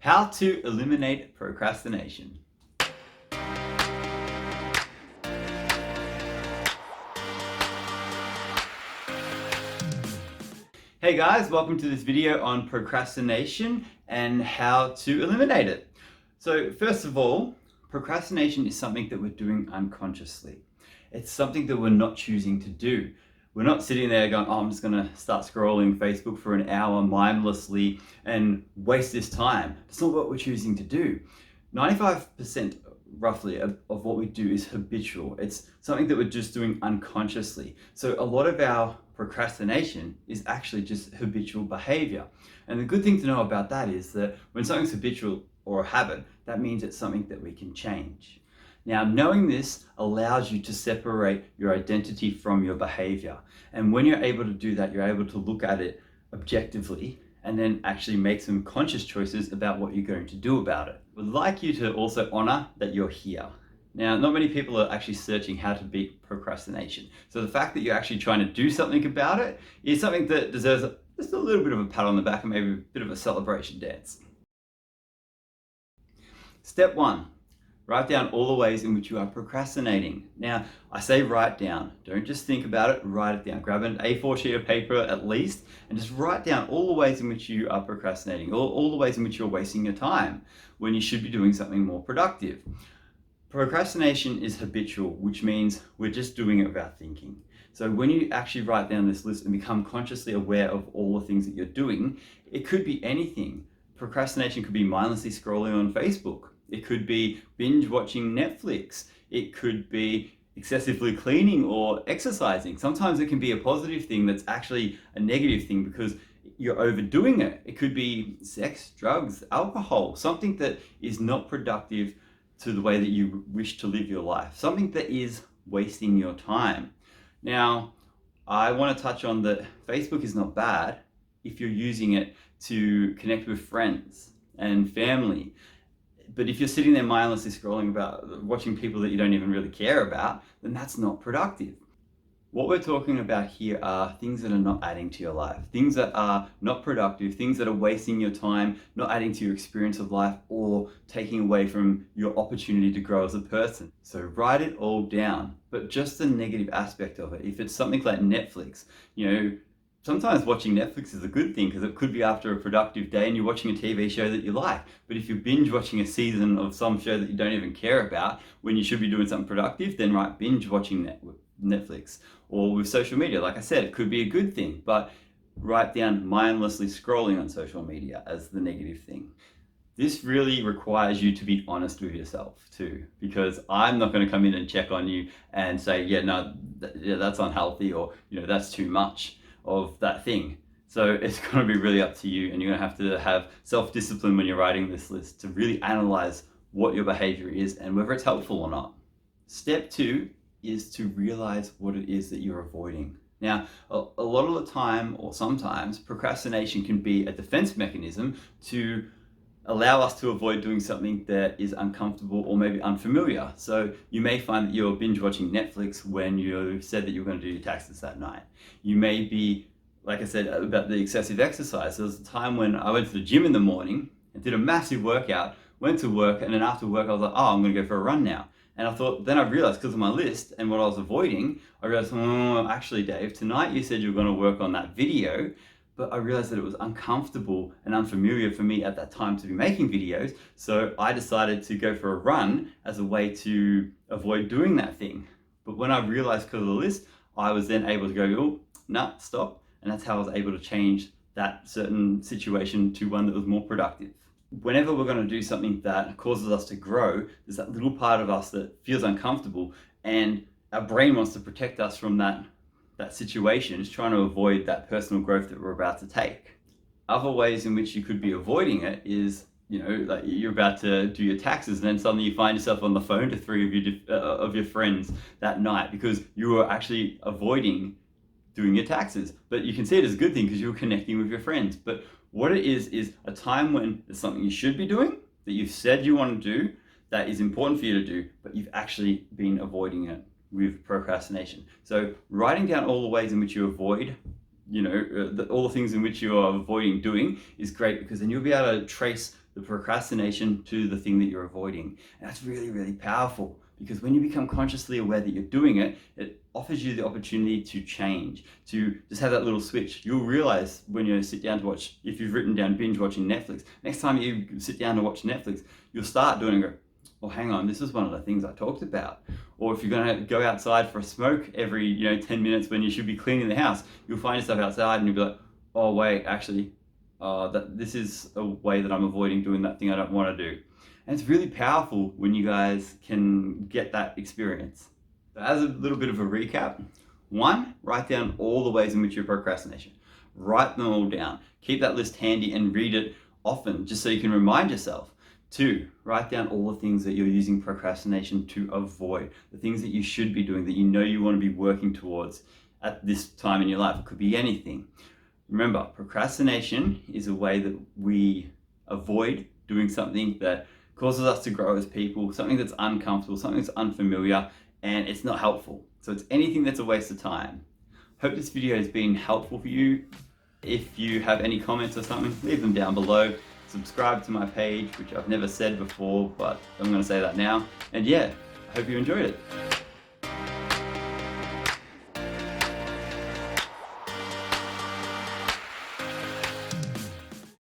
How to eliminate procrastination. Hey guys, welcome to this video on procrastination and how to eliminate it. So first of all, procrastination is something that we're doing unconsciously. It's something that we're not choosing to do. We're not sitting there going, oh, I'm just gonna start scrolling Facebook for an hour mindlessly and waste this time. It's not what we're choosing to do. 95% roughly of what we do is habitual. It's something that we're just doing unconsciously. So a lot of our procrastination is actually just habitual behavior. And the good thing to know about that is that when something's habitual or a habit, that means it's something that we can change. Now, knowing this allows you to separate your identity from your behavior. And when you're able to do that, you're able to look at it objectively and then actually make some conscious choices about what you're going to do about it. We'd like you to also honor that you're here. Now, not many people are actually searching how to beat procrastination. So the fact that you're actually trying to do something about it is something that deserves just a little bit of a pat on the back and maybe a bit of a celebration dance. Step 1. Write down all the ways in which you are procrastinating. Now, I say write down. Don't just think about it, write it down. Grab an A4 sheet of paper at least and just write down all the ways in which you are procrastinating, all the ways in which you're wasting your time when you should be doing something more productive. Procrastination is habitual, which means we're just doing it without thinking. So when you actually write down this list and become consciously aware of all the things that you're doing, it could be anything. Procrastination could be mindlessly scrolling on Facebook. It could be binge watching Netflix. It could be excessively cleaning or exercising. Sometimes it can be a positive thing that's actually a negative thing because you're overdoing it. It could be sex, drugs, alcohol, something that is not productive to the way that you wish to live your life, something that is wasting your time. Now, I want to touch on that Facebook is not bad if you're using it to connect with friends and family. But if you're sitting there mindlessly scrolling about watching people that you don't even really care about, then that's not productive. What we're talking about here are things that are not adding to your life, things that are not productive, things that are wasting your time, not adding to your experience of life or taking away from your opportunity to grow as a person. So write it all down, but just the negative aspect of it. If it's something like Netflix, sometimes watching Netflix is a good thing because it could be after a productive day and you're watching a TV show that you like. But if you're binge watching a season of some show that you don't even care about when you should be doing something productive, then binge watching Netflix. Or with social media, like I said, it could be a good thing, but write down mindlessly scrolling on social media as the negative thing. This really requires you to be honest with yourself too, because I'm not going to come in and check on you and say, that's unhealthy, or that's too much of that thing. So it's going to be really up to you, and you're going to have self-discipline when you're writing this list to really analyze what your behavior is and whether it's helpful or not. Step 2 is to realize what it is that you're avoiding. Now, a lot of the time, or sometimes, procrastination can be a defense mechanism to allow us to avoid doing something that is uncomfortable or maybe unfamiliar. So you may find that you're binge watching Netflix when you said that you're going to do your taxes that night. You may be, like I said, about the excessive exercise. There was a time when I went to the gym in the morning and did a massive workout, went to work, and then after work I was like, oh, I'm going to go for a run now. And I thought, then I realized because of my list and what I was avoiding, I realized, actually, Dave, tonight you said you were going to work on that video, but I realized that it was uncomfortable and unfamiliar for me at that time to be making videos. So I decided to go for a run as a way to avoid doing that thing. But when I realized because of the list, I was then able to go, oh, no, stop. And that's how I was able to change that certain situation to one that was more productive. Whenever we're going to do something that causes us to grow, there's that little part of us that feels uncomfortable, and our brain wants to protect us from that situation. It's trying to avoid that personal growth that we're about to take. Other ways in which you could be avoiding it is, like you're about to do your taxes and then suddenly you find yourself on the phone to 3 of your friends that night because you were actually avoiding doing your taxes. But you can see it as a good thing because you're connecting with your friends. But what it is a time when there's something you should be doing that you've said you want to do that is important for you to do, but you've actually been avoiding it with procrastination. So writing down all the ways in which you avoid, all the things in which you are avoiding doing is great, because then you'll be able to trace the procrastination to the thing that you're avoiding. And that's really, really powerful, because when you become consciously aware that you're doing it, it offers you the opportunity to change, to just have that little switch. You'll realize when you sit down to watch, if you've written down binge watching Netflix, next time you sit down to watch Netflix, you'll start doing it. Oh, hang on, this is one of the things I talked about. Or if you're going to go outside for a smoke every 10 minutes when you should be cleaning the house, you'll find yourself outside and you'll be like, oh wait, actually, this is a way that I'm avoiding doing that thing I don't want to do. And it's really powerful when you guys can get that experience. So as a little bit of a recap, 1, write down all the ways in which you're procrastination. Write them all down. Keep that list handy and read it often, just so you can remind yourself. 2, write down all the things that you're using procrastination to avoid, the things that you should be doing, that you know you want to be working towards at this time in your life. It could be anything. Remember, procrastination is a way that we avoid doing something that causes us to grow as people, something that's uncomfortable, something that's unfamiliar, and it's not helpful. So it's anything that's a waste of time. Hope this video has been helpful for you. If you have any comments or something, leave them down below. Subscribe to my page, which I've never said before, but I'm going to say that now. And yeah, I hope you enjoyed it.